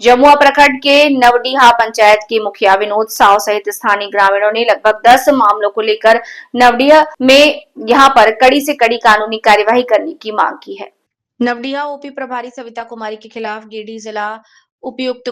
जमुआ प्रखंड के नवडीहा पंचायत के मुखिया विनोद साव सहित स्थानीय ग्रामीणों ने लगभग 10 मामलों को लेकर नवडीहा में यहां पर कड़ी से कड़ी कानूनी कार्यवाही करने की मांग की है। नवडीहा ओपी प्रभारी सविता कुमारी के खिलाफ गिरिडीह जिला उपायुक्त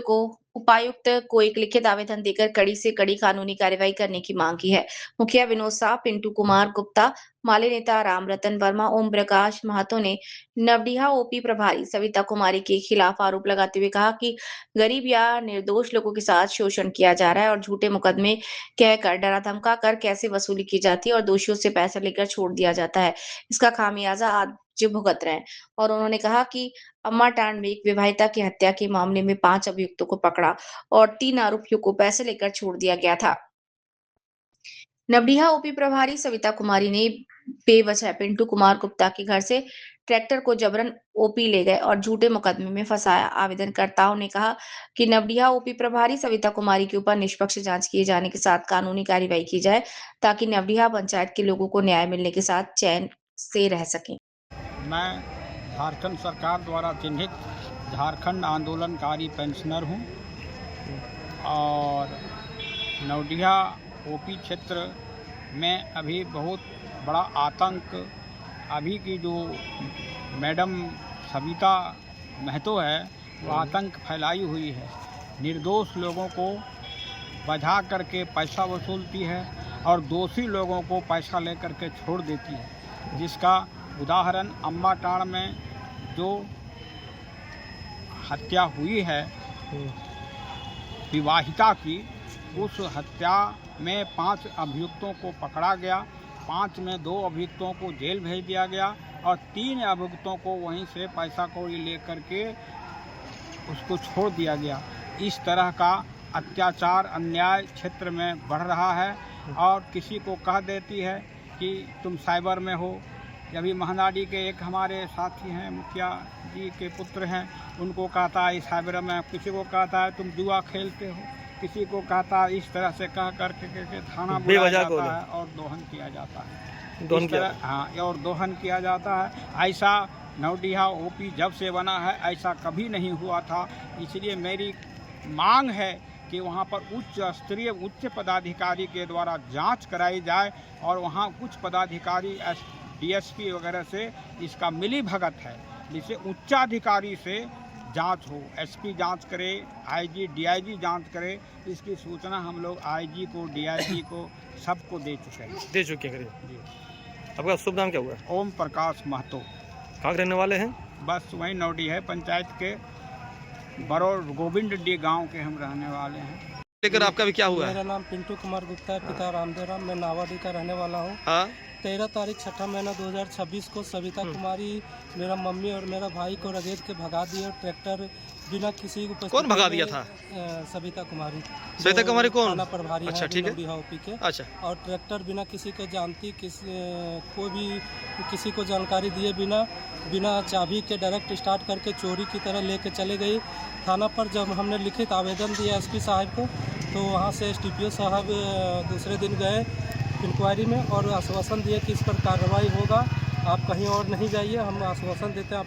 को एक लिखित आवेदन देकर कड़ी से कड़ी कानूनी कार्यवाही करने की मांग की है। मुखिया विनोद साव, पिंटू कुमार गुप्ता, माले नेता राम रतन वर्मा, ओम प्रकाश महतो ने नवडीहा ओपी प्रभारी सविता कुमारी के खिलाफ आरोप लगाते हुए कहा कि गरीब या निर्दोष लोगों के साथ शोषण किया जा रहा है और झूठे मुकदमे कहकर डरा धमका कर कैसे वसूली की जाती है और दोषियों से पैसा लेकर छोड़ दिया जाता है। इसका खामियाजा आज भुगत रहे हैं। और उन्होंने कहा कि अम्माटांड में एक विवाहिता की हत्या के मामले में 5 अभियुक्तों को पकड़ा और 3 आरोपियों को पैसे लेकर छोड़ दिया गया था। नवडीहा ओपी प्रभारी सविता कुमारी ने बेवजह पिंटू कुमार गुप्ता के घर से ट्रैक्टर को जबरन ओपी ले गए और झूठे मुकदमे में फंसाया। आवेदनकर्ताओं ने कहा कि नवडीहा ओपी प्रभारी सविता कुमारी के ऊपर निष्पक्ष जांच किए जाने के साथ कानूनी कार्यवाही की जाए ताकि नवडीहा पंचायत के लोगों को न्याय मिलने के साथ चैन से रह सकें। मैं झारखंड सरकार द्वारा चिन्हित झारखंड आंदोलनकारी पेंशनर हूं और नवडीहा ओपी क्षेत्र में अभी बहुत बड़ा आतंक अभी की जो मैडम सविता महतो है वो आतंक फैलाई हुई है। निर्दोष लोगों को बजा करके पैसा वसूलती है और दोषी लोगों को पैसा लेकर के छोड़ देती है, जिसका उदाहरण अम्बाटाड़ में जो हत्या हुई है विवाहिता की, उस हत्या में 5 अभियुक्तों को पकड़ा गया, 5 में 2 अभियुक्तों को जेल भेज दिया गया और 3 अभियुक्तों को वहीं से पैसा कौड़ी लेकर के उसको छोड़ दिया गया। इस तरह का अत्याचार अन्याय क्षेत्र में बढ़ रहा है और किसी को कह देती है कि तुम साइबर में हो। अभी महनाडी के एक हमारे साथी हैं, मुखिया जी के पुत्र हैं, उनको कहता है इस साइबर में, किसी को कहता है तुम जुआ खेलते हो, किसी को कहता है इस तरह से कह करके थाना बुलाया जाता है और दोहन किया जाता है। हाँ, और दोहन किया जाता है। ऐसा नवडीहा ओपी जब से बना है ऐसा कभी नहीं हुआ था। इसलिए मेरी मांग है कि वहाँ पर उच्च पदाधिकारी के द्वारा जांच कराई जाए और वहाँ कुछ पदाधिकारी डीएसपी वगैरह से इसका मिली भगत है, जिसे उच्चाधिकारी से जांच हो, एसपी जांच करे, आईजी डीआईजी जांच करे। इसकी सूचना हम लोग आईजी को, डीआईजी को, सबको दे चुके हैं। जी। आपका शुभ नाम क्या हुआ? ओम प्रकाश महतो। कहाँ रहने वाले हैं? बस वहीं नवडीहा पंचायत के बरौर गोविंद डी गांव के हम रहने वाले हैं। लेकर आपका भी क्या हुआ? मेरा नाम पिंटू कुमार गुप्ता है, पिता रामदेव राम, मैं नावाडी का रहने वाला हूँ। 13 तारीख 6 महीना 2026 को सविता कुमारी मेरा मम्मी और मेरा भाई को रगेद के भगा दिए और ट्रैक्टर बिना किसी को कौन भगा दिया था? सविता कुमारी। सविता कुमारी कौन? थाना प्रभारी। अच्छा, ठीक है। नवडीहा ओपी के। अच्छा। और ट्रैक्टर बिना किसी को जानती, कोई भी किसी को जानकारी दिए बिना चाबी के डायरेक्ट स्टार्ट करके चोरी की तरह लेके चले गई। थाना पर जब हमने लिखित आवेदन दिया एसपी साहब को, तो वहाँ से एसडीपीओ साहब दूसरे दिन गए इंक्वायरी में और आश्वासन दिए कि इस पर कार्रवाई होगा, आप कहीं और नहीं जाइए, हम आश्वासन देते हैं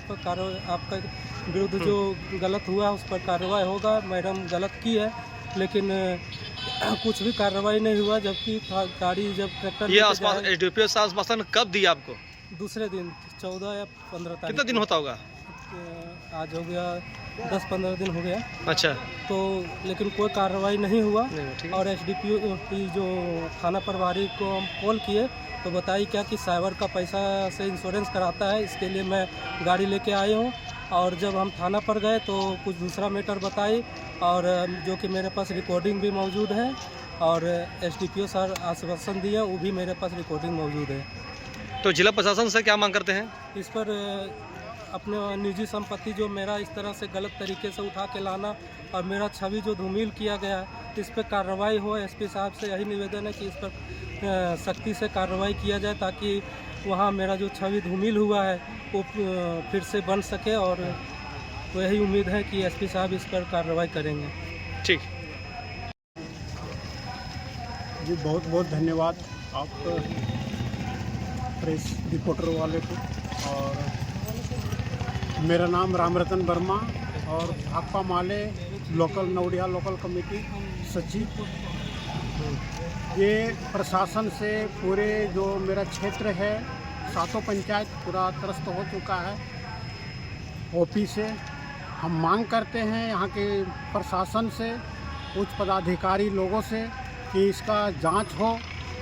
आपका विरुद्ध जो गलत हुआ है उस पर कार्रवाई होगा। मैडम गलत की है लेकिन कुछ भी कार्रवाई नहीं हुआ, जबकि गाड़ी जब ट्रैक्टर ये एसडीपीओ साहब आश्वासन कब दिया आपको? दूसरे दिन 14 या 15 तारीख। कितना दिन होता होगा? आज हो गया 10-15 दिन हो गया। अच्छा। तो लेकिन कोई कार्रवाई नहीं हुआ और एसडीपीओ की जो थाना प्रभारी को हम कॉल किए तो बताई क्या कि साइबर का पैसा से इंश्योरेंस कराता है, इसके लिए मैं गाड़ी लेके आए हूँ। और जब हम थाना पर गए तो कुछ दूसरा मैटर बताई और जो कि मेरे पास रिकॉर्डिंग भी मौजूद है और एसडीपीओ सर आश्वासन दिए, वो भी मेरे पास रिकॉर्डिंग मौजूद है। तो जिला प्रशासन से क्या मांग करते हैं? इस पर अपने निजी संपत्ति जो मेरा इस तरह से गलत तरीके से उठा के लाना और मेरा छवि जो धूमिल किया गया है, इस पर कार्रवाई हो। एसपी साहब से यही निवेदन है कि इस पर सख्ती से कार्रवाई किया जाए ताकि वहाँ मेरा जो छवि धूमिल हुआ है वो फिर से बन सके और वही उम्मीद है कि एसपी साहब इस पर कार्रवाई करेंगे। ठीक जी, बहुत बहुत धन्यवाद आप प्रेस रिपोर्टर वाले को। और मेरा नाम राम रतन वर्मा और भाकपा माले लोकल नवडिया लोकल कमेटी सचिव। ये प्रशासन से पूरे जो मेरा क्षेत्र है 7 पंचायत पूरा त्रस्त हो चुका है। ओपी से हम मांग करते हैं यहाँ के प्रशासन से, उच्च पदाधिकारी लोगों से कि इसका जांच हो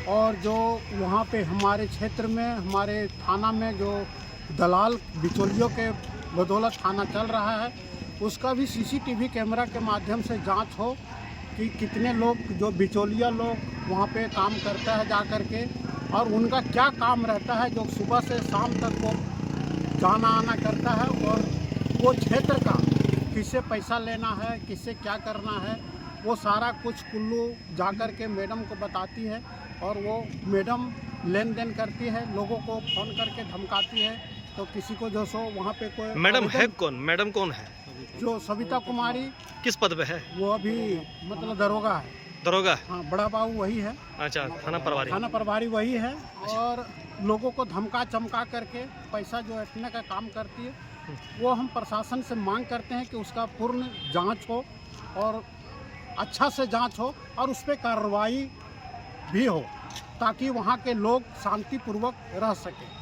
और जो वहाँ पे हमारे क्षेत्र में हमारे थाना में जो दलाल बिचौलियों के बदौलत थाना चल रहा है उसका भी सीसीटीवी कैमरा के माध्यम से जांच हो कि कितने लोग जो बिचौलिया लोग वहाँ पे काम करता है जा कर के, और उनका क्या काम रहता है जो सुबह से शाम तक वो जाना आना करता है, और वो क्षेत्र का किससे पैसा लेना है, किससे क्या करना है, वो सारा कुछ कुल्लू जा कर के मैडम को बताती है और वो मैडम लेन देन करती है, लोगों को फ़ोन करके धमकाती है। तो किसी को जो सो वहाँ पे कोई मैडम है आवेदन- कौन? मैडम कौन है? जो सविता कुमारी, किस पद पे है? वो अभी मतलब दरोगा है। दरोगा? हाँ, बड़ा बाबू वही है, अच्छा, थाना प्रभारी। थाना प्रभारी वही है, और लोगों को धमका चमका करके पैसा जो ऐंठने का काम करती है। वो हम प्रशासन से मांग करते हैं कि उसका पूर्ण जांच हो और अच्छा से जांच हो और उस पर कार्रवाई भी हो ताकि वहाँ के लोग शांतिपूर्वक रह सकें।